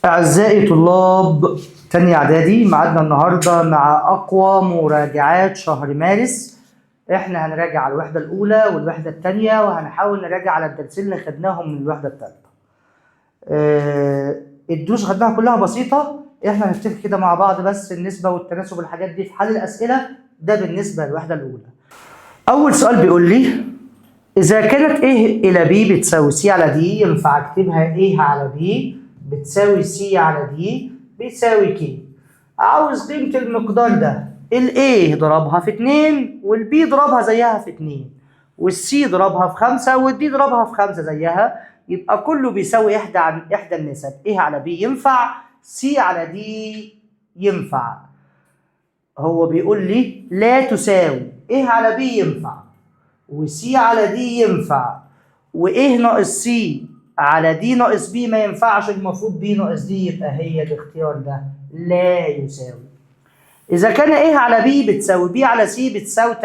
أعزائي طلاب تانية إعدادي، معادنا النهاردة مع أقوى مراجعات شهر مارس. إحنا هنراجع على الوحدة الأولى والوحدة التانية، وهنحاول نراجع على الدرسين اللي خدناهم من الوحدة التالتة. الدروس خدناها كلها بسيطة، إحنا هنفتكر كده مع بعض بس النسبة والتناسب والحاجات دي في حل الأسئلة. ده بالنسبة للوحدة الأولى. أول سؤال بيقول لي إذا كانت A إلى B بتساوي C على D، ينفع أكتبها A على B بتساوي C على D بتساوي K. عاوز قيمة المقدار ده. ال A ضربها في 2 وال B ضربها زيها في 2 وال C ضربها في 5 وال D ضربها في 5 زيها، يبقى كله بيساوي إحدى النسب. A على B ينفع، C على D ينفع. هو بيقول لي لا تساوي A على B ينفع وسي على دي ينفع، وايه ناقص سي على دي ناقص بي ما ينفعش، المفروض بي ناقص دي، يبقى هي الاختيار ده لا يساوي. اذا كان ايه على بي بتساوي بي على سي بتساوي 3،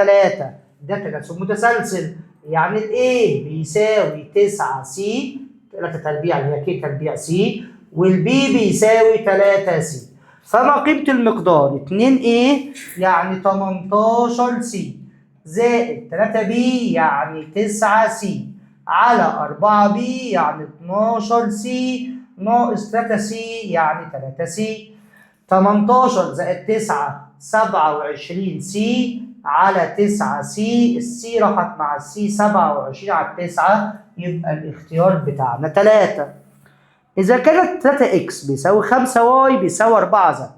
ده تناسب متسلسل، يعني الايه بيساوي 9 سي 3 تربيع اللي هي كي تربيع سي، والبي بيساوي 3 سي. فما قيمة المقدار 2 ايه يعني 18 سي زائد 3 بي يعني 9 سي على 4 بي يعني 12 سي ناقص 3 سي يعني 3 سي. 18 زائد 9 27 سي على 9 سي، السي راحت مع السي 27 على 9، يبقى الاختيار بتاعنا 3. إذا كانت 3 اكس بيساوي 5 واي بيساوي 4 زد،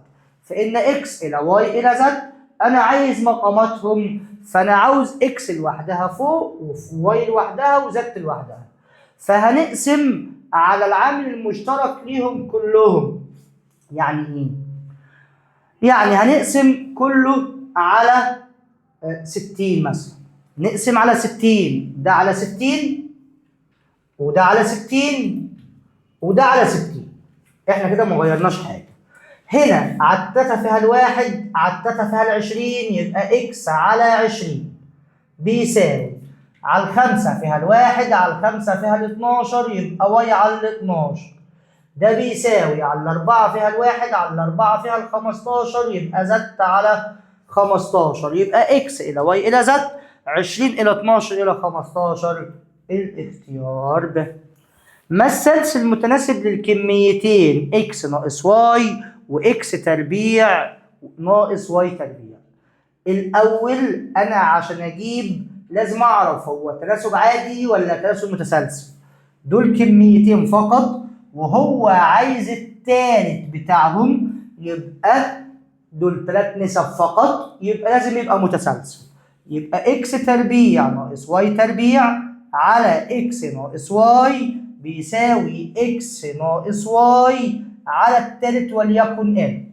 فإن اكس إلى واي إلى زد أنا عايز مقاماتهم، فأنا عاوز اكس لوحدها فوق وواي لوحدها وزد لوحدها، فهنقسم على العامل المشترك ليهم كلهم. يعني إيه؟ يعني هنقسم كله على 60 مثلا، نقسم على 60، ده على 60 وده على 60 وده على 60. احنا كده ما غيرناش حاجه. هنا عدتها فيها الواحد عدتها فيها ال20، يبقى اكس على 20 بيساوي على الخمسة فيها الواحد على الخمسة فيها ال12، يبقى واي على ال12. ده بيساوي على الأربعة فيها الواحد على الأربعة فيها ال15، يبقى زد على 15، يبقى اكس إلى واي إلى زد 20 إلى 12 إلى 15. الاختيار ب. ما السلسل المتناسب للكميتين اكس ناقص واي واكس تربيع ناقص واي تربيع؟ الأول أنا عشان أجيب لازم أعرف هو تناسب عادي ولا تناسب متسلسل. دول كميتين فقط وهو عايز التالت بتاعهم، يبقى دول 3 نسب فقط، يبقى لازم يبقى متسلسل. يبقى اكس تربيع ناقص واي تربيع على اكس ناقص واي بيساوي اكس ناقص واي على التالت وليكن n.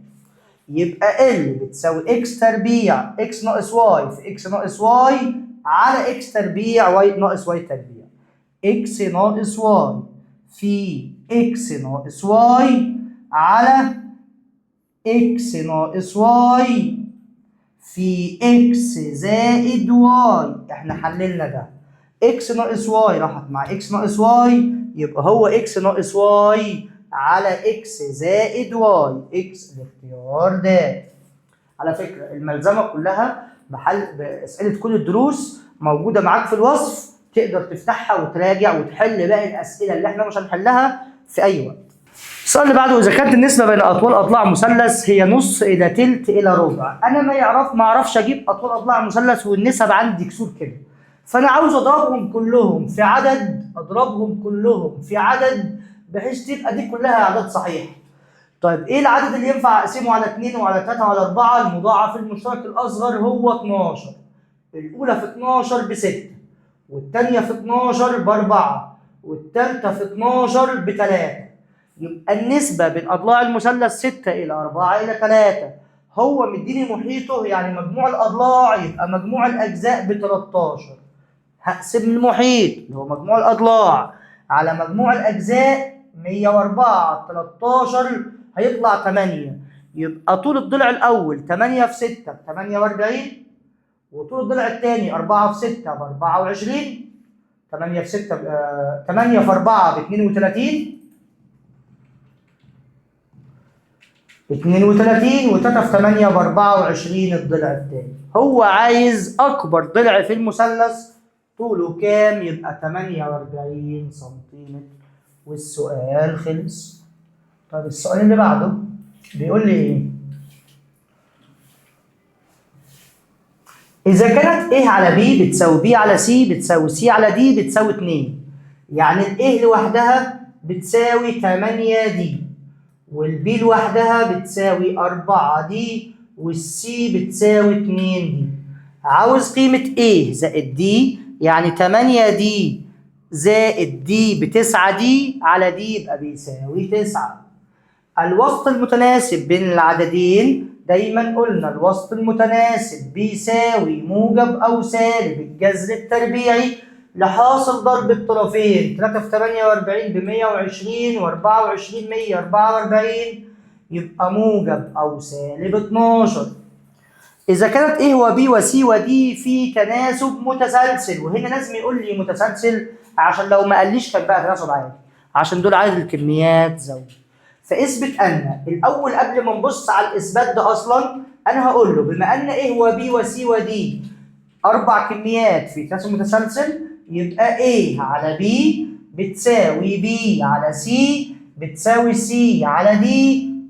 يبقى ال بتساوي اكس تربيع اكس ناقص واي في اكس ناقص واي على اكس تربيع واي ناقص واي تربيع. اكس ناقص واي في اكس ناقص واي على اكس ناقص واي في اكس زائد واي. احنا حللنا ده، اكس ناقص واي راحت مع اكس ناقص واي، يبقى هو اكس ناقص واي على اكس زائد واي. اكس الاختيار ده. على فكرة الملزمة كلها بأسئلة كل الدروس موجودة معاك في الوصف، تقدر تفتحها وتراجع وتحل باقي الأسئلة اللي احنا مش هنحلها في أي وقت. السؤال اللي بعده، إذا كانت النسبة بين أطوال أضلاع مثلث هي نص إلى تلت إلى ربع. أنا ما أعرفش أجيب أطوال أضلاع مثلث والنسب عندي كسور كده، فأنا عاوز أضربهم كلهم في عدد، أضربهم كلهم في عدد بحيث تبقى دي كلها أعداد صحيحة. طيب ايه العدد اللي ينفع اقسمه على 2 وعلى 3 وعلى 4؟ المضاعف المشترك الاصغر هو 12. الاولى في 12 ب6 والثانيه في 12 ب4 والثالثه في 12 ب3. يبقى النسبه بين اضلاع المثلث 6 الى 4 الى 3. هو مديني محيطه يعني مجموع الاضلاع، يبقى مجموع الاجزاء ب13. هقسم المحيط اللي هو مجموع الاضلاع على مجموع الاجزاء 104 13 هيطلع 8. يبقى طول الضلع الاول 8 في 6 ب 48، وطول الضلع الثاني 4 في 6 ب 24، 8 في 6 8 في 4 ب 32، 32 و3 في 8 ب 24 الضلع التاني. هو عايز أكبر ضلع في المثلث طوله كام؟ يبقى 48 سنتيمتر والسؤال خلص. طب السؤال اللي بعده بيقول لي إيه؟ إذا كانت A على B بتساوي B على C بتساوي C على D بتساوي 2، يعني ال A لوحدها بتساوي 8D والB لوحدها بتساوي 4D والC بتساوي 2D. عاوز قيمة A زائد D، يعني 8D زائد D ب9D على D يبقى بيساوي 9. الوسط المتناسب بين العددين، دايما قلنا الوسط المتناسب بيساوي موجب أو سالب الجذر التربيعي لحاصل ضرب الطرفين. 3 في 48 ب 120 و24 144 يبقى موجب أو سالب 12. إذا كانت A وB وC وD في تناسب متسلسل، وهنا لازم يقول لي متسلسل عشان لو ما قاليش كان بقى تناسب عادي، عشان دول عدد الكميات زوجي. فاثبت ان الاول قبل ما نبص على الاثبات ده اصلا انا هقول له بما ان A وB وC وD 4 كميات في تناسب متسلسل، يبقى A على B بتساوي B على C بتساوي C على D،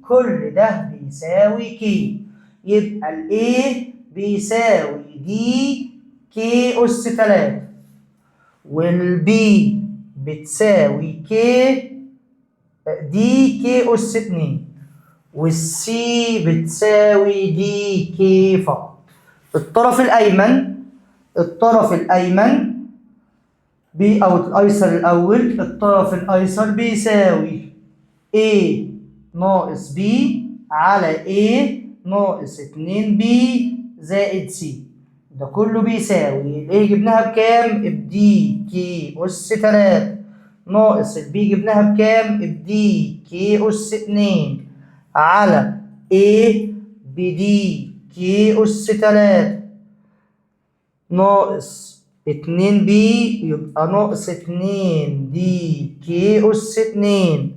كل ده بيساوي K. يبقى ال A بيساوي D K أس 3 وال B بتساوي K دي كي أس 2 والسي بتساوي دي كي فقط. الطرف الأيمن بي أو الأيسر الأول، الطرف الأيسر بيساوي A ناقص B على A ناقص 2B زائد C. ده كله بيساوي ال A جبناها بكام؟ بدي كي أس 3 ناقص البي جبناها بكام؟ بدي كي أس 2 على A بدي كي أس 3 ناقص 2B يبقى ناقص 2 دي كي أس 2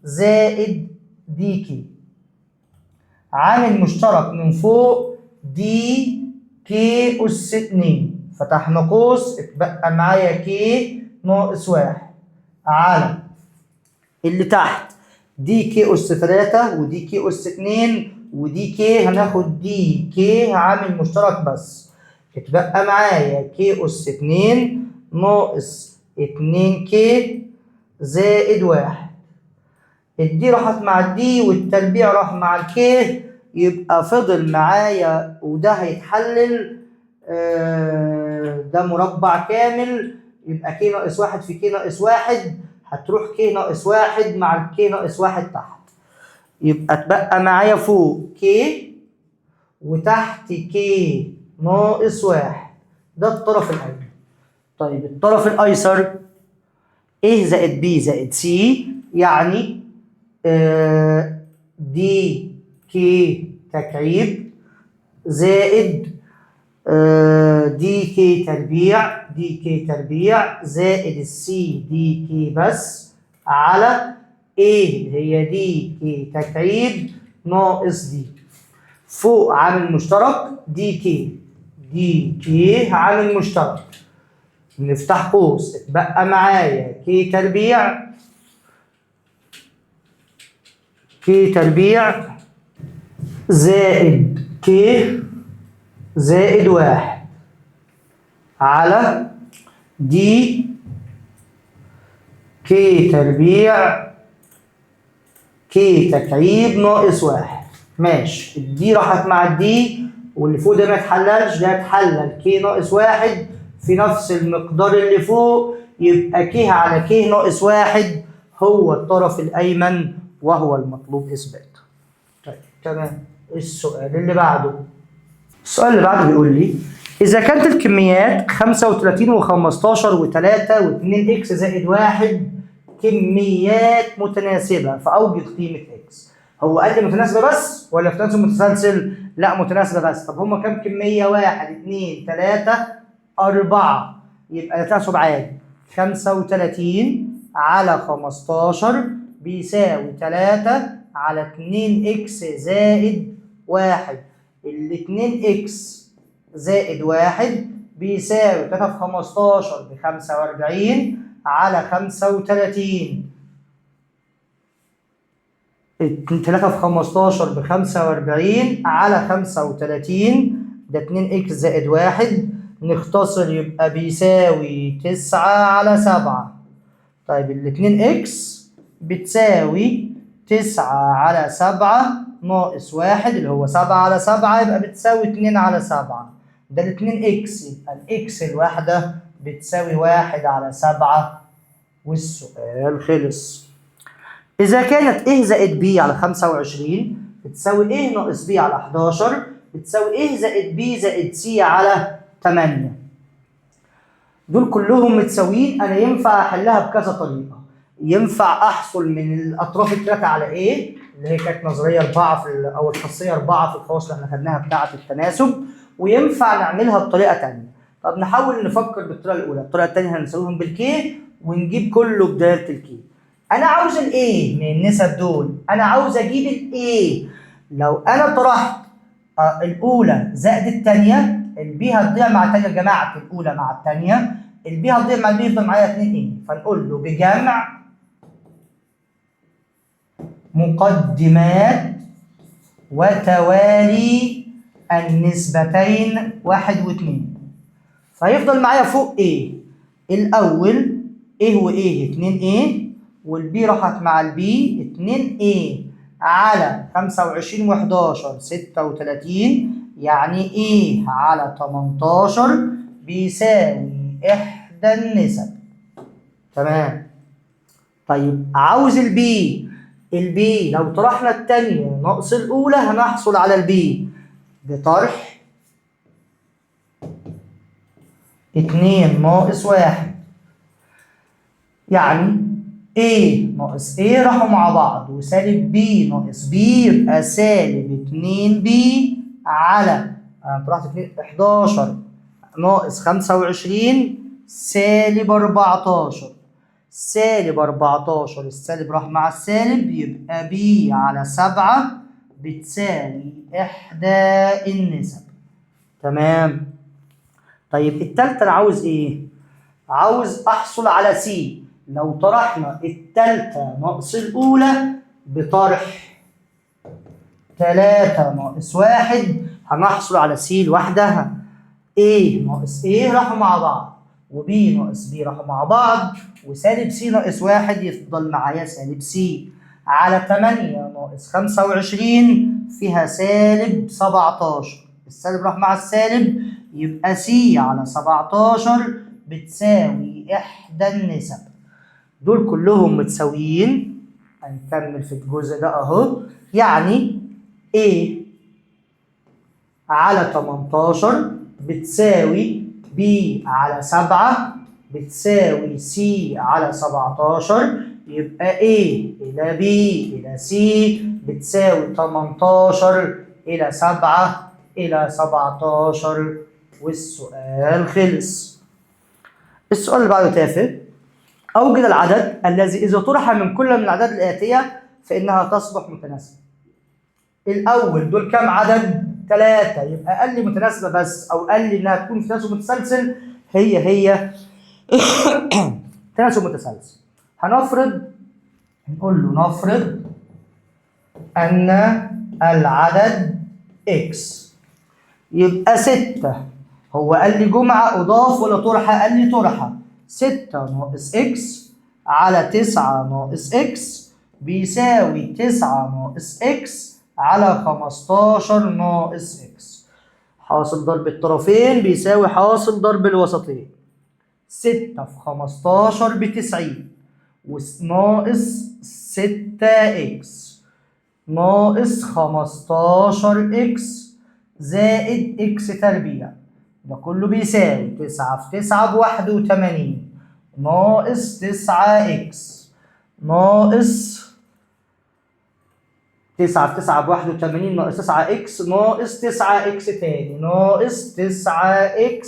زائد دي كي. عامل مشترك من فوق دي كي أس 2، فتحنا قوس اتبقى معايا كي ناقص 1 على اللي تحت دي كي أس 3 ودي كي أس 2 ودي كي، هناخد دي كي عامل مشترك بس، اتبقى معايا كي أس 2 ناقص 2 كي زائد 1. الدي راحت مع الدي والتربيع راح مع الكي، يبقى فضل معايا وده هيتحلل ده مربع كامل، يبقى كي ناقص 1 في كي ناقص 1 هتروح كي ناقص 1 مع الكي ناقص 1 تحت، يبقى اتبقى معايا فوق كي وتحت كي ناقص 1. ده الطرف الأيمن. طيب الطرف الأيسر A زائد B زائد C، يعني دي كي تكعيب زائد دي كي تربيع زائد السي دي كي بس على A هي دي كي تكعيب ناقص دي. فوق عامل مشترك دي كي عامل مشترك، نفتح قوس اتبقى معايا كي تربيع زائد كي زائد 1 على دي كي تربيع كي تكعيب ناقص 1. ماشي، الدي راحت مع الدي واللي فوق ده ما اتحللش، ده اتحلل كي ناقص 1 في نفس المقدار اللي فوق، يبقى كي على كي ناقص 1 هو الطرف الأيمن وهو المطلوب إثباته. طيب تمام. السؤال اللي بعده بيقول لي إذا كانت الكميات 35 و15 و3 و2 إكس زائد 1 كميات متناسبة فأوجد قيمة إكس. هو قال لي متناسبة بس ولا في تناسب متسلسل؟ لا متناسبة بس. طب هما كام كمية؟ 1 2 3 4، يبقى ده تناسب عادي. 35 على 15 بيساوي 3 على 2x زائد 1. ال 2x زائد 1 بيساوي 3 في 15 ب 45 على 35. 3 في 15 ب 45 على 35. ده 2x زائد 1 نختصر يبقى بيساوي 9 على 7. طيب ال 2x بتساوي 9 على 7 ناقص 1 اللي هو 7 على 7 يبقى بتساوي 2 على 7. ده ال 2x يبقى الاكس الواحدة بتساوي 1 على 7 والسؤال خلص. إذا كانت A زائد B على 25 بتساوي A ناقص B على 11 بتساوي A زائد B زائد C على 8. دول كلهم متساويين. أنا ينفع أحلها بكذا طريقة. ينفع أحصل من الأطراف الثلاثة على A اللي هي كانت نظرية 4 أو الخاصية 4 في الخواص اللي احنا خدناها بتاعة التناسب، وينفع نعملها بطريقة تانية. طب نحاول نفكر بالطريقة الأولى. الطريقة التانية هنساويهم بالكي ونجيب كله بداية الكي. أنا عاوز ال A من النسب دول، أنا عاوز أجيب ال A. لو أنا طرحت الأولى زائد الثانية، ال B هتضيع مع الثانية. جمعت الأولى مع الثانية، ال B هتضيع مع ال B يفضل معايا 2 A. فنقول له بجمع مقدمات وتوالي النسبتين 1 و 2. فهيفضل معايا فوق A الأول A و A 2A، والبي راحت مع البي 2A على 25 و11 36، يعني A على 18 بيساوي إحدى النسب. تمام. طيب عاوز البي. البي لو طرحنا الثانية ناقص الأولى هنحصل على البي بطرح 2 ناقص 1. يعني A ناقص A راحوا مع بعض، وسالب B ناقص B يبقى سالب 2B على طرحت 11 ناقص 25 سالب 14. سالب 14 السالب راح مع السالب يبقى B على 7 بتساوي إحدى النسب. تمام. طيب التالتة أنا عاوز إيه؟ عاوز أحصل على C. لو طرحنا التالتة ناقص الأولى بطرح 3 ناقص 1 هنحصل على C لوحدها. A ناقص A راحوا مع بعض، وB ناقص B راحوا مع بعض، وسالب C ناقص 1 يفضل معايا سالب C على 8 ناقص 25 فيها سالب 17. السالب راح مع السالب يبقى C على 17 بتساوي إحدى النسب. دول كلهم متساويين. هنكمل في الجزء ده اهو. يعني A على 18 بتساوي B على 7 بتساوي C على 17، يبقى A إلى B إلى C بتساوي 18 إلى 7 إلى 17 والسؤال خلص. السؤال اللي بعده تافه. أوجد العدد الذي إذا طرح من كل من الأعداد الآتية فإنها تصبح متناسبة. الأول دول كام عدد؟ 3. يبقى قال لي متناسبة بس، أو قال لي إنها تكون في تناسب متسلسل. هي تناسب متسلسل. هنفرض، نقول له نفرض أن العدد X يبقى 6. هو قال لي جمعة أضاف ولا طرحة؟ قال لي طرحة. 6 ناقص X على 9 ناقص X بيساوي 9 ناقص X على 15 ناقص X. حاصل ضرب الطرفين بيساوي حاصل ضرب الوسطين. 6 في 15 ب90 وناقص 6X ناقص 15X زائد X تربيع. ده كله بيساوي 9 في 9 ب81 ناقص 9X ناقص 9 في 9 ب81 ناقص 9X ناقص 9X تاني ناقص 9X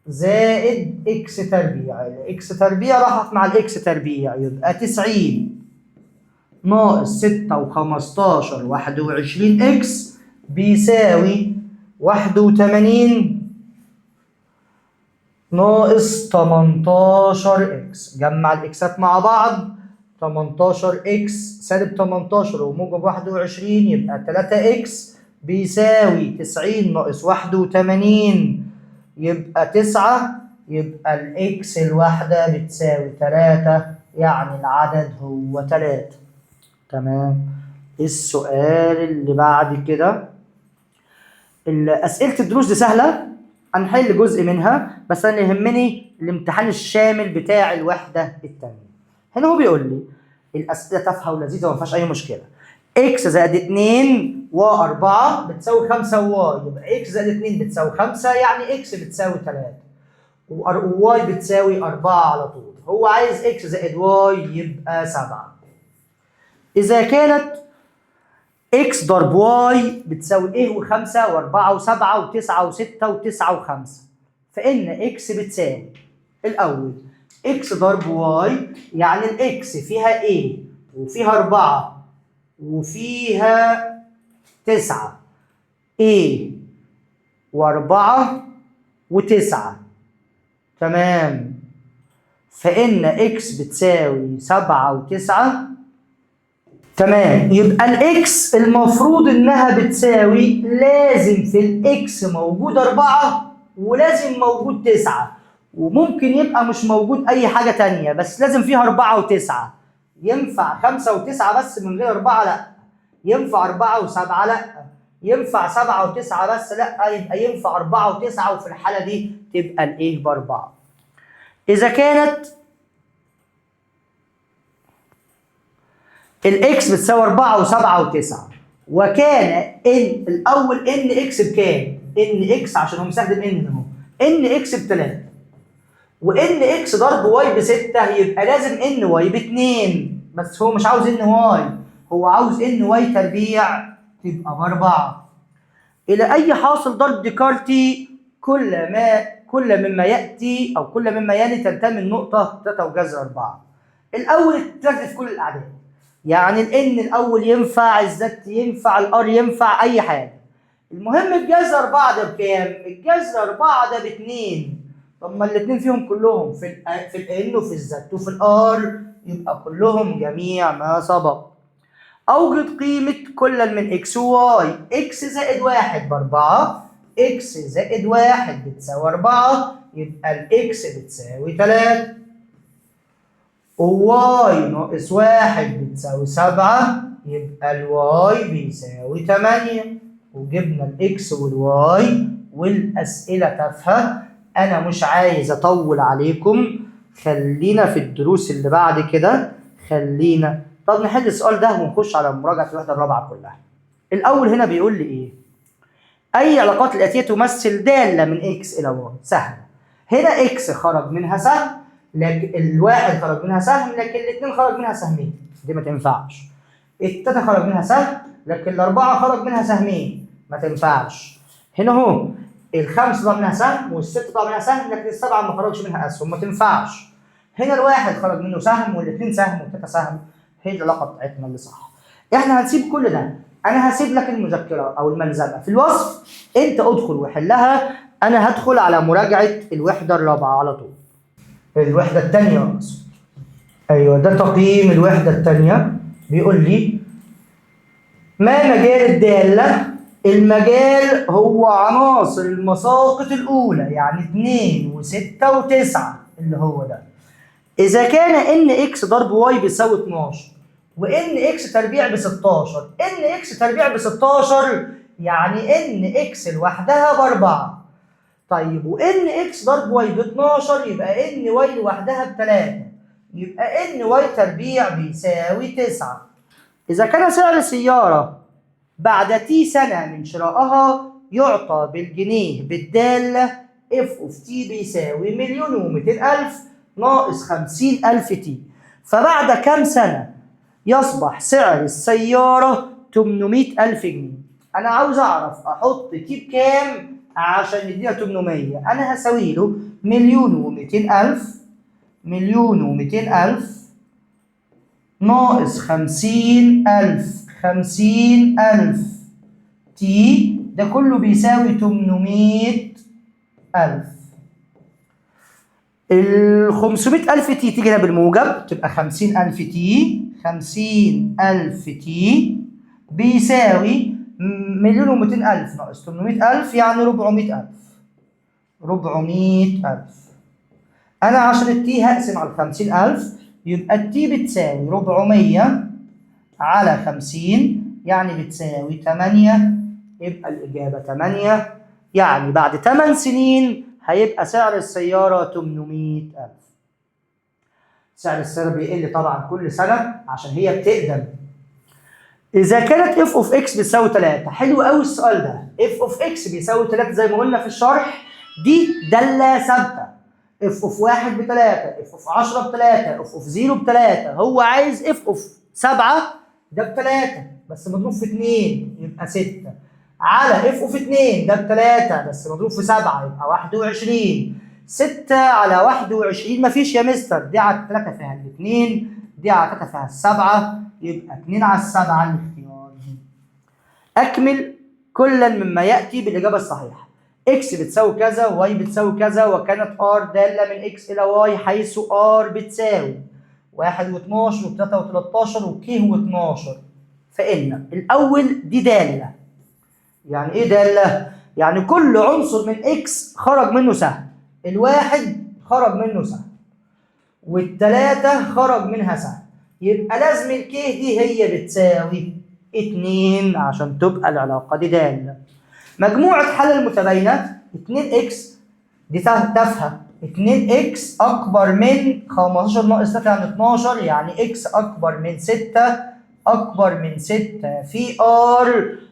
زائد X تربيع. الإكس تربيع راحت مع الإكس تربيع يبقى 90 ناقص 6 و15 21 اكس بيساوي 81 ناقص 18 اكس. جمع الاكسات مع بعض، 18 اكس سالب 18 وموجب 21 يبقى 3 اكس بيساوي 90 ناقص 81 يبقى 9. يبقى الاكس الواحدة بتساوي 3، يعني العدد هو 3. تمام. السؤال اللي بعد كده، أسئلة الدروس دي سهلة، هنحل جزء منها بس أنا يهمني الامتحان الشامل بتاع الوحدة التانية. هنا هو بيقول لي الأسئلة تافهة ولذيذة وما فيهاش أي مشكلة. إكس زائد 2 و4 بتساوي 5 واي، يبقى إكس زائد 2 بتساوي 5، يعني إكس بتساوي 3 وواي بتساوي 4 على طول. هو عايز إكس زائد واي يبقى 7. إذا كانت إكس ضرب واي بتساوي إيه و5 و4 و7 و9 و6 و9 و5، فإن إكس بتساوي الأول إكس ضرب واي، يعني الإكس فيها إيه وفيها 4 وفيها 9، إيه و4 و9. تمام. فإن إكس بتساوي 7 و9. تمام. يبقى الاكس المفروض انها بتساوي، لازم في الاكس موجود 4 ولازم موجود 9، وممكن يبقى مش موجود اي حاجة تانية بس لازم فيها 4 و9. ينفع 5 و9 بس من غير 4؟ لا. ينفع 4 و7؟ لا. ينفع 7 و9 بس؟ لا. يبقى ينفع 4 و9، وفي الحالة دي تبقى الايه ب4. اذا كانت الاكس بتساوي 4 و7 و9، وكان ان الاول ان اكس بكام؟ ان اكس عشان هو مستخدم ان اهو، ان اكس ب3 وان اكس ضرب واي ب6، يبقى لازم ان واي ب2، بس هو مش عاوز ان واي، هو عاوز ان واي تربيع تبقى ب4. الى اي حاصل ضرب ديكارتي كل مما ياتي او كل مما يلي تنتمي النقطه 3 وجذر 4. الاول تركز في كل الاعداد، يعني الان الاول ينفع، الزت ينفع، الار ينفع، اي حاجه. المهم الجذر 4 ده بكام؟ الجذر 4 ده ب2. طب ما الاثنين فيهم كلهم في الان وفي الزت وفي الار، يبقى كلهم جميع ما سبق. اوجد قيمه كل من اكس وواي. اكس زائد 1 ب4، اكس زائد 1 بتساوي 4، يبقى الاكس بتساوي 3. وواي ناقص 1 بتساوي 7، يبقى الواي بيساوي 8. وجبنا الاكس والواي، والاسئله تافهه، انا مش عايز اطول عليكم، خلينا في الدروس اللي بعد كده. طب نحل السؤال ده ونخش على مراجعه الوحده الرابعه كلها. الاول هنا بيقول لي ايه؟ اي علاقات الاتيه تمثل داله من اكس الى واي؟ سهله. هنا اكس خرج منها سهم، لكن الواحد خرج منها سهم، لكن الاثنين خرج منها سهمين، دي ما تنفعش. التلاته خرج منها سهم، لكن الاربعه خرج منها سهمين، ما تنفعش. هنا اهو الخمسه طلع منها سهم والسته طلع منها سهم، لكن السبعه ما خرجش منها اسهم، ما تنفعش. هنا الواحد خرج منه سهم والاثنين سهم والتلاته سهم، هي العلاقه بتاعتنا اللي صح. احنا هنسيب كل ده، انا هسيب لك المذكره او الملزمه في الوصف، انت ادخل وحلها، انا هدخل على مراجعه الوحده الرابعه على طول. الوحده الثانيه اقصد. ايوه ده تقييم الوحده الثانيه. بيقول لي ما مجال الداله؟ المجال هو عناصر المساقط الاولى، يعني 2 و6 و9 اللي هو ده. اذا كان ان اكس ضرب واي بيساوي 12 وان اكس تربيع ب 16، ان اكس تربيع ب 16 يعني ان اكس لوحدها ب4. طيب وان اكس ضرب واي ب 12 يبقى ان واي لوحدها ب3، يبقى ان واي تربيع بيساوي 9. اذا كان سعر السياره بعد تي سنه من شرائها يعطى بالجنيه بالداله اف اوف تي بيساوي 1,200,000 ناقص 50,000 تي، فبعد كام سنة يصبح سعر السيارة 800,000 جنيه. أنا عاوز أعرف أحط تي بكام عشان يدينا 800. أنا هساوي له 1,200,000 1,200,000 ناقص 50,000 تي، ده كله بيساوي 800,000. ال 500,000 تي تيجي هنا بالموجب تبقى 50,000 تي. 50,000 تي بيساوي 1,200,000 ناقص 800,000 يعني 400,000. 400,000. أنا عشان التي هقسم على 50,000 يبقى التي بتساوي 400 على 50 يعني بتساوي 8. يبقى الإجابة 8. يعني بعد 8 سنين هيبقى سعر السيارة 800,000. سعر السيارة بيقل طبعا كل سنة عشان هي بتقدم. إذا كانت f of x بتساوي 3، حلو قوي السؤال ده. f of x بيساوي 3 زي ما قلنا في الشرح، دي دالة ثابتة. f of 1 ب 3، f of 10 ب 3، f of 0 ب 3. هو عايز f of 7 ده ب 3 بس مضروب في 2 يبقى 6، على f of 2 ده ب 3 بس مضروب في 7 يبقى 21. 6 على 21 مفيش يا مستر، دي على 3 فيها الاثنين، دي على 3 فيها السبعة، يبقى 2 على 7 الاختيار. أكمل كلا مما يأتي بالإجابة الصحيحة. x بتساوي كذا و y بتساوي كذا، وكانت r دالة من x إلى y حيث r بتساوي 1 و12 و3 و13 و k و12. فإن الأول دي دالة. يعني إيه دالة؟ يعني كل عنصر من x خرج منه سهم. الواحد خرج منه سهم والثلاثة خرج منها سهم، يبقى لازم الكيه دي هي بتساوي 2 عشان تبقى العلاقة دي دالة. مجموعة حل المتباينات 2x دي تافهة. 2x أكبر من 15 ناقص 3 يعني 12، يعني x أكبر من 6 أكبر من 6 في r.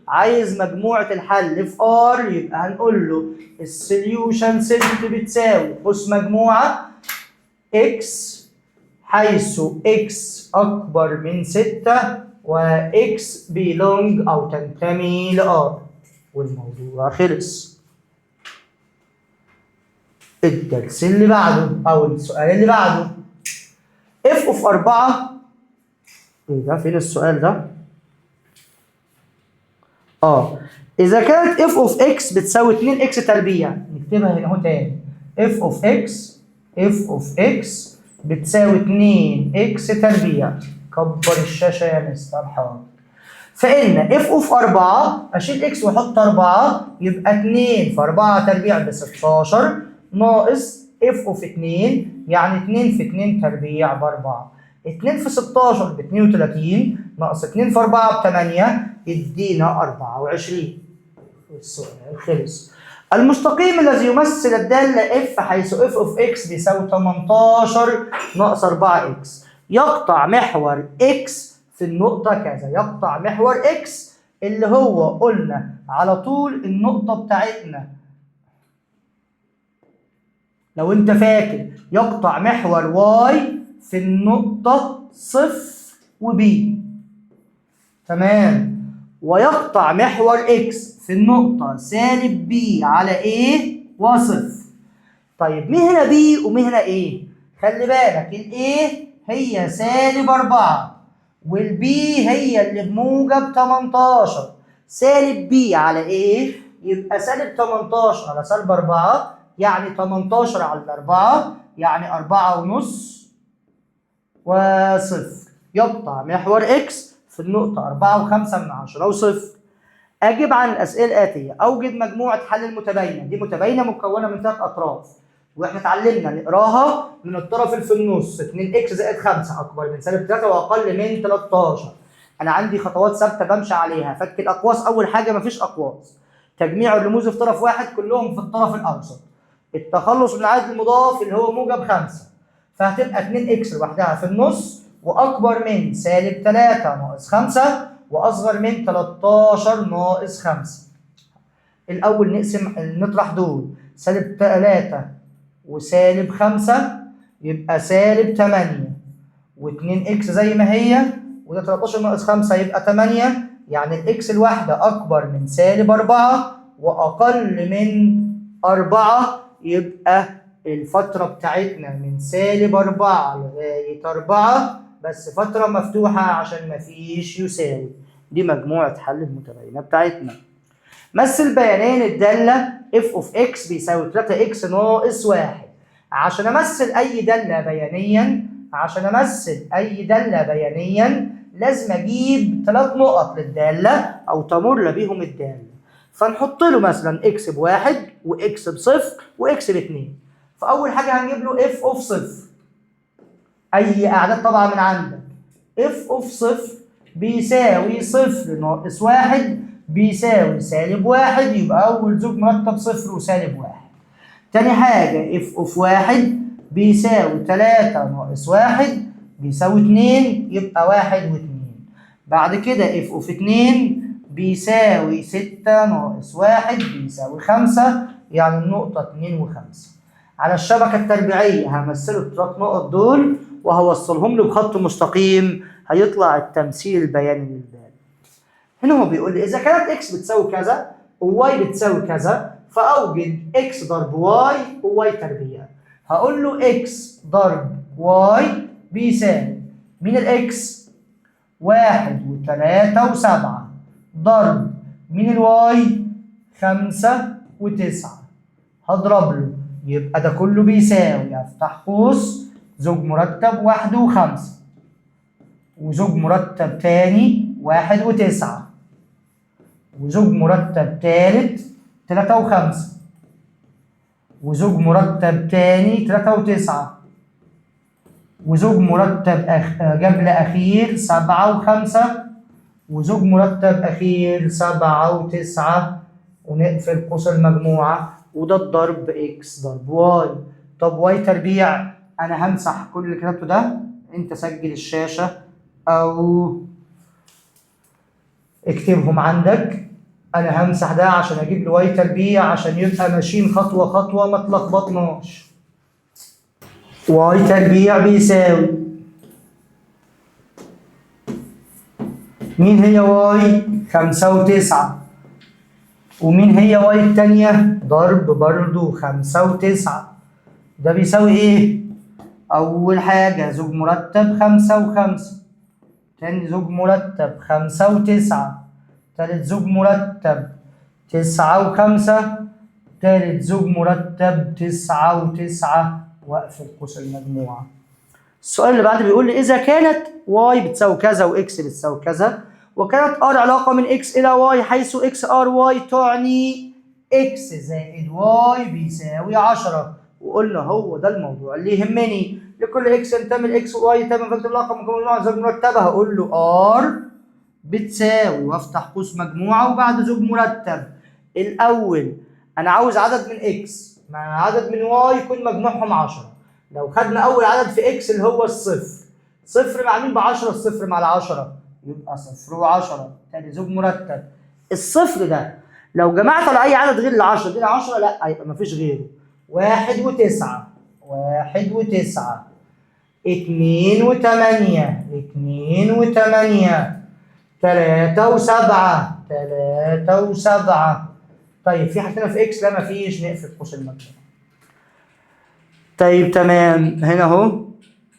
عايز مجموعة الحل في r، يبقى هنقول له السوليوشن سيت بتساوي قوس مجموعة x حيث x أكبر من 6 و x belong أو تنتمي ل r، والموضوع خلص. الدرس اللي بعده أو السؤال اللي بعده f of 4. إيه ده؟ فين السؤال ده؟ إذا كانت f of x بتساوي 2x تربيع، نكتبها هنا أهو تاني. f of x بتساوي 2x تربيع. كبر الشاشة يا مستر حاضر. فإن f of 4 أشيل x وأحط 4 يبقى 2 في 4 تربيع ب 16 ناقص f of 2 يعني 2 في 2 تربيع ب 4. 2 في 16 ب 32 ناقص 2 في 4 ب 8 يدينا 24. السؤال خلص. المستقيم الذي يمثل الدالة f حيث f of x بيساوي 18 ناقص 4x يقطع محور x في النقطة كذا. يقطع محور x اللي هو قلنا على طول النقطة بتاعتنا، لو انت فاكر يقطع محور y في النقطة صفر و b. تمام. ويقطع محور x في النقطة سالب b على a وصفر. طيب مين هنا b ومين هنا a؟ خلي بالك ال a هي سالب 4 وال b هي اللي بموجب 18. سالب b على a يبقى سالب 18 على سالب 4 يعني 18 على 4 يعني 4 ونص وصفر. يقطع محور x في النقطة 4.5 وصفر. أجب عن الأسئلة الآتية. أوجد مجموعة حل المتباينة. دي متباينة مكونة من 3 أطراف، وإحنا اتعلمنا نقراها من الطرف اللي في النص. 2x زائد 5 أكبر من سالب 3 وأقل من 13. أنا عندي خطوات ثابتة بمشي عليها. فك الأقواس أول حاجة، مفيش أقواس. تجميع الرموز في طرف واحد كلهم في الطرف الأوسط. التخلص من العدد المضاف اللي هو موجب 5، فهتبقى 2x لوحدها في النص وأكبر من سالب 3 ناقص 5 وأصغر من 13 ناقص 5. الأول نقسم نطرح دول. سالب 3 وسالب 5 يبقى سالب 8 و2x زي ما هي، وده 13 ناقص 5 يبقى 8. يعني الإكس الواحدة أكبر من سالب 4 وأقل من 4، يبقى الفترة بتاعتنا من سالب 4 لغاية 4 بس فترة مفتوحة عشان مفيش يساوي. دي مجموعة حل المتباينة بتاعتنا. مثل بيانين الدالة f of x بيساوي 3x ناقص 1. عشان أمثل أي دالة بيانيا لازم أجيب 3 نقط للدالة أو تمر بيهم الدالة. فنحط له مثلا x ب1 وx ب0 وx ب2. فأول حاجة هنجيب له f of 0. أي أعداد طبعا من عندك. f of 0 بيساوي 0 ناقص 1 بيساوي -1. يبقى أول زوج مرتب 0 وسالب 1. تاني حاجة f of 1 بيساوي 3 ناقص 1 بيساوي 2. يبقى 1 و2. بعد كده f of 2 بيساوي 6 ناقص 1 بيساوي 5. يعني النقطة 2 و5. على الشبكة التربيعية همثله الثلاث نقط دول وهوصلهم له بخط مستقيم. هيطلع التمثيل البياني للدالة. هنا هو بيقول لي إذا كانت x بتساوي كذا وy بتساوي كذا فأوجد x ضرب y وy تربيع. هقول له x ضرب y بيساوي مين الإكس؟ 1 و3 و7 ضرب مين الواي؟ 5 و9. هضرب له يبقى ده كله بيساوي افتح قوس زوج مرتب 1 و5 وزوج مرتب تاني 1 و9 وزوج مرتب تالت 3 و5 وزوج مرتب تاني 3 و9 وزوج مرتب جبل أخير 7 و5 وزوج مرتب أخير 7 و9 ونقفل قوس المجموعة. وده الضرب x ضرب y. طب y تربيع أنا همسح كل اللي كتبته ده. أنت سجل الشاشة أو اكتبهم عندك. أنا همسح ده عشان أجيب له y تربيع عشان يبقى ماشيين خطوة خطوة ما تلخبطناش. y تربيع بيساوي مين هي y؟ 5 و9. ومين هي y التانية؟ ضرب برضو 5 و9. ده بيساوي ايه؟ أول حاجة زوج مرتب 5 و5. تاني زوج مرتب 5 و9. تالت زوج مرتب 9 و5. تالت زوج مرتب 9 و9 واقفل قوس المجموعة. السؤال اللي بعده بيقول لي إذا كانت y بتساوي كذا وx بتساوي كذا وكانت r علاقة من x إلى y حيث x r y تعني x زائد y بيساوي 10. وقلنا هو ده الموضوع اللي يهمني. لكل x ينتمي x و y ينتمي فاكتب الرقم مجموعة زوج مرتبة. هقول له r بتساوي وافتح قوس مجموعة وبعد زوج مرتب. الأول أنا عاوز عدد من x مع عدد من y يكون مجموعهم 10. لو خدنا أول عدد في x اللي هو الصفر. صفر مع مين ب10؟ الصفر مع ال10 يبقى 0 و10. تاني زوج مرتب. الصفر ده لو جمعت على أي عدد غير ال10 دي 10 لا يبقى مفيش غيره. 1 و9 1 و9 2 و8 2 و8 3 و7 3 و7. طيب في حاجة هنا في اكس؟ لا مفيش. نقفل قوس المجموعة. طيب تمام. هنا اهو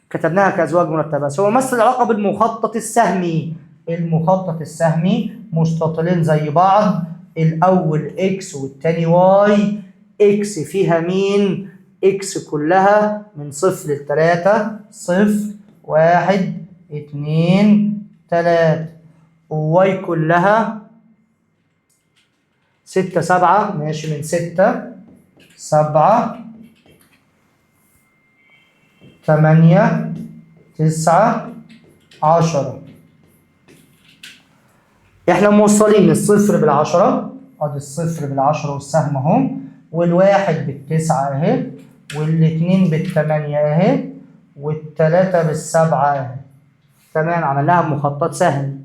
كتبناها كأزواج مرتبة. هو مثل العلاقة بالمخطط السهمي. المخطط السهمي مستطيلين زي بعض. الأول اكس والتاني واي. اكس فيها مين؟ اكس كلها من 0 ل 3. 0 1 2 3. وواي كلها 6 7. ماشي من 6 7 8 9 10. احنا موصلين الصفر بالعشرة. ادي الصفر بالعشرة والسهم اهو. والواحد بالتسعة اهي. والاتنين بالتمانية اهي. والتلاتة بالسبعة اهي. تمام. عملناها بمخطط سهل.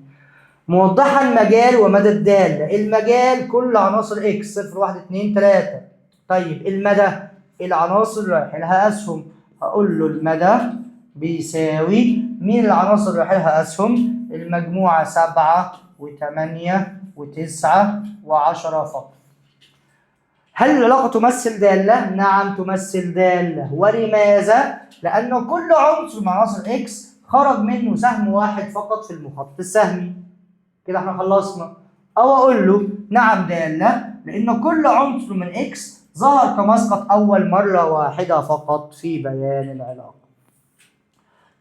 موضحا المجال ومدى الدالة. المجال كل عناصر اكس 0 1 2 3. طيب المدى العناصر اللي رايح لها اسهم. هقول له المدى بيساوي مين العناصر اللي رايح لها اسهم؟ المجموعة 7 و8 و9 و10 فقط. هل العلاقة تمثل دالة؟ نعم تمثل دالة. ولماذا؟ لأن كل عنصر من عناصر X خرج منه سهم واحد فقط في المخطط السهمي. كده احنا خلصنا. او اقول له نعم دالة، لان كل عنصر من اكس ظهر كمسقط اول مرة واحدة فقط في بيان العلاقة.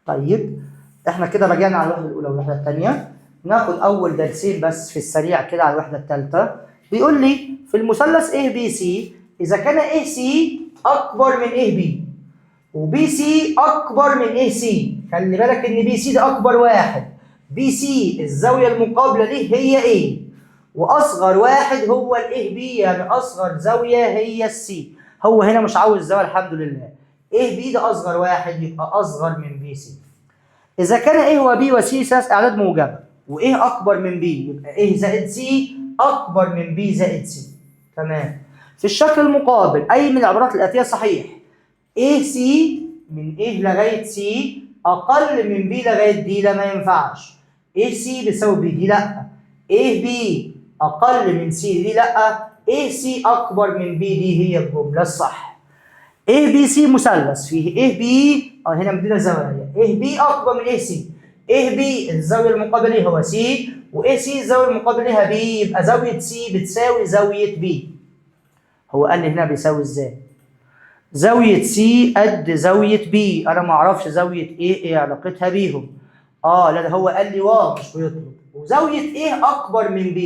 طيب احنا كده رجعنا على الوحدة الاولى والوحدة الثانية. ناخد اول درسين بس في السريع كده على الوحدة الثالثة. بيقول لي في المثلث ABC اذا كان AC اكبر من AB وBC اكبر من AC، خلي بالك ان BC ده اكبر واحد، BC الزاوية المقابلة ليه هي A، واصغر واحد هو AB، يعني اصغر زاوية هي C. هو هنا مش عاوز زاوية الحمد لله، AB ده اصغر واحد يبقى اصغر من BC. اذا كان A وB وC ثلاث اعداد موجبة وA اكبر من B، يبقى A زائد C اكبر من B زائد C. تمام. في الشكل المقابل اي من العبارات الاتية صحيح. AC من A لغاية C اقل من B لغاية D، لا ما ينفعش. AC بيساوي B دي لا. AB اقل من C دي لا. AC اكبر من B دي هي الجملة الصح. ABC مثلث فيه AB هنا مدينا زوايا، AB اكبر من AC، AB الزاوية المقابلة هو C وAC الزاوية المقابلة لها B، يبقى زاوية C بتساوي زاوية B. هو قال لي هنا بيساوي ازاي؟ زاوية C قد زاوية B، أنا ما أعرفش زاوية A إيه علاقتها بيهم. لا ده هو قال لي مش بيطلب. وزاوية A أكبر من B.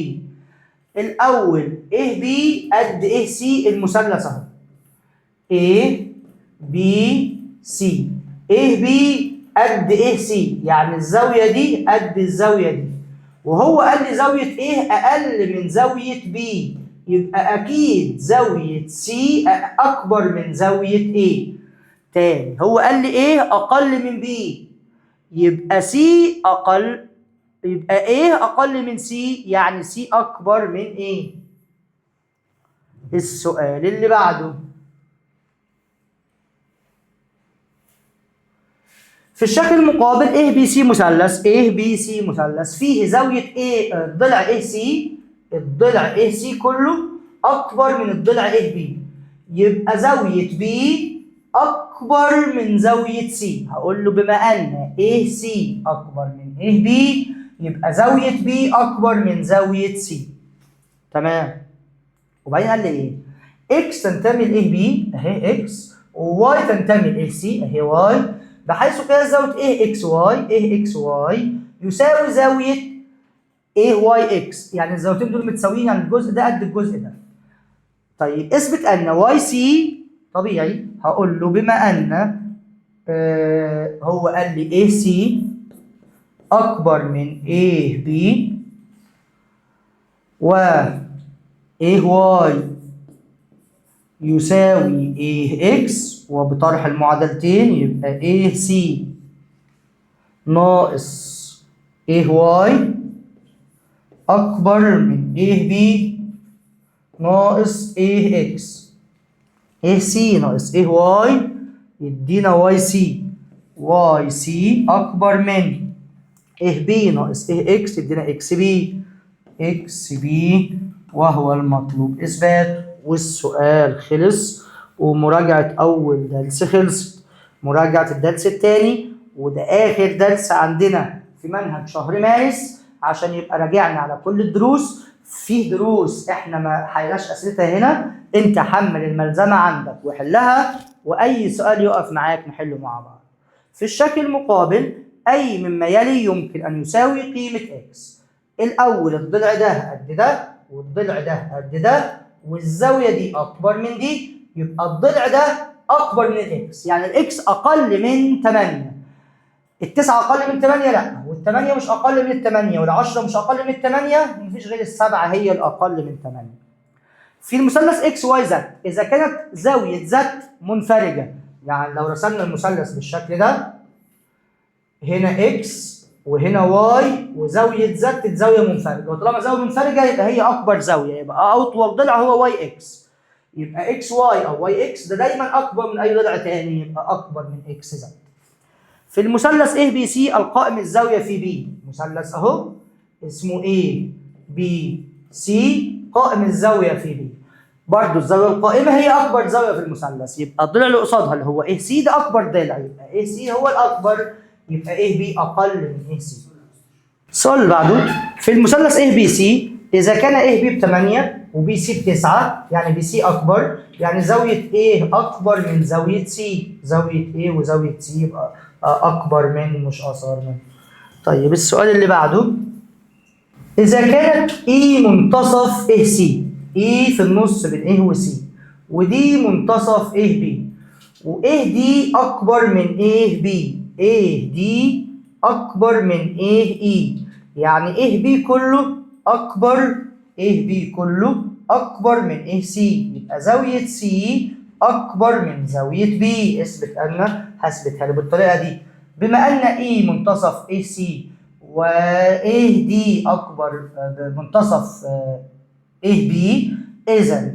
الأول AB قد AC المثلث أهو. A B C. AB قد AC، يعني الزاوية دي قد الزاوية دي. وهو قال لي زاوية A أقل من زاوية B، يبقى أكيد زاوية C أكبر من زاوية A. تاني هو قال لي A أقل من B، يبقى C أقل، يبقى A أقل من C، يعني C أكبر من A. السؤال اللي بعده في الشكل المقابل ABC مثلث ABC مثلث فيه زاوية A ضلع AC، الضلع AC كله أكبر من الضلع AB، يبقى زاوية B أكبر من زاوية C. هقول له بما أن AC أكبر من AB يبقى زاوية B أكبر من زاوية C. تمام. وبعدين قال لي إيه؟ X تنتمي ل AB أهي X، و Y تنتمي ل AC أهي Y، بحيث كده زاوية AXY يساوي زاوية AYX، يعني الزاويتين دول متساويين، يعني الجزء ده قد الجزء ده. طيب اثبت ان YC طبيعي. هقول له بما ان هو قال لي AC اكبر من AB و AY يساوي AX، وبطرح المعادلتين يبقى AC ناقص AY أكبر من AB ناقص AX. AC ناقص AY يدينا YC، YC أكبر من AB ناقص AX يدينا XB وهو المطلوب إثباته. والسؤال خلص، ومراجعة أول درس خلصت. مراجعة الدرس الثاني، وده آخر درس عندنا في منهج شهر مارس، عشان يبقى راجعنا على كل الدروس. فيه دروس احنا ما حلناش اسئلتها هنا، انت حمل الملزمة عندك وحلها، وأي سؤال يقف معاك نحله مع بعض. في الشكل المقابل أي مما يلي يمكن أن يساوي قيمة x. الأول الضلع ده قد ده والضلع ده قد ده والزاوية دي أكبر من دي، يبقى الضلع ده أكبر من الإكس، يعني الإكس أقل من 8. التسعة أقل من 8؟ لا، والثمانية مش أقل من الثمانية، والعشرة مش أقل من الثمانية، مفيش غير السبعة هي الأقل من 8. في المثلث إكس واي زد إذا كانت زاوية زد منفرجة، يعني لو رسمنا المثلث بالشكل ده، هنا إكس وهنا واي وزاوية زد زاوية منفرجة، وطالما زاوية منفرجة يبقى هي أكبر زاوية، يبقى أطول ضلع هو واي إكس، يبقى إكس واي أو واي إكس ده دايما أكبر من أي ضلع تاني، يبقى أكبر من إكس زد. في المثلث A B C القائم الزاوية في B، مثلث أهو اسمه A B C قائم الزاوية في B، برضه الزاوية القائمة هي أكبر زاوية في المثلث، يبقى الضلع اللي قصادها اللي هو AC ده أكبر ضلع، يبقى AC هو الأكبر، يبقى A B أقل من A C. السؤال اللي بعده في المثلث A B C إذا كان A B ب8 و B C ب9 يعني B C أكبر، يعني زاوية A أكبر من زاوية C، زاوية A وزاوية C يبقى أكبر من مش أصغر من. طيب السؤال اللي بعده إذا كانت E منتصف AC، E في النص بين A و C، ودي منتصف A B، و A D أكبر من A B، A D أكبر من A E، يعني A B كله أكبر، A B كله أكبر من A C، يبقى زاوية C أكبر من زاوية B. اثبت أن هثبتها لي بالطريقة دي. بما أن E منتصف AC و A D أكبر منتصف A B، إذا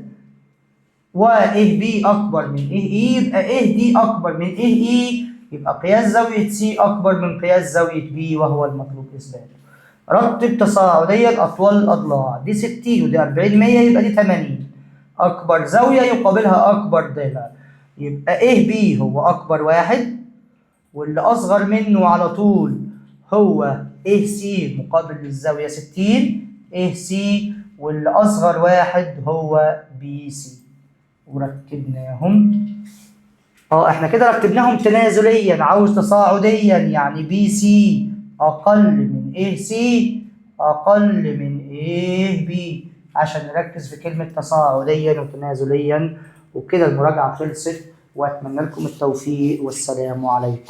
و A B أكبر من A E، يبقى A D أكبر من A E، يبقى قياس زاوية C أكبر من قياس زاوية B وهو المطلوب إثباته. رتب تصاعديا أطوال الأضلاع، دي 60 ودي 40 100 يبقى دي 80. أكبر زاوية يقابلها أكبر ضلع، يبقى A B هو أكبر واحد، واللي أصغر منه على طول هو AC مقابل للزاوية 60 AC، واللي أصغر واحد هو BC. ورتبناهم احنا كده رتبناهم تنازليا، عاوز تصاعديا يعني BC أقل من AC أقل من AB عشان نركز في كلمة تصاعديا وتنازليا. وكده المراجعة خلصت، وأتمنى لكم التوفيق والسلام عليكم.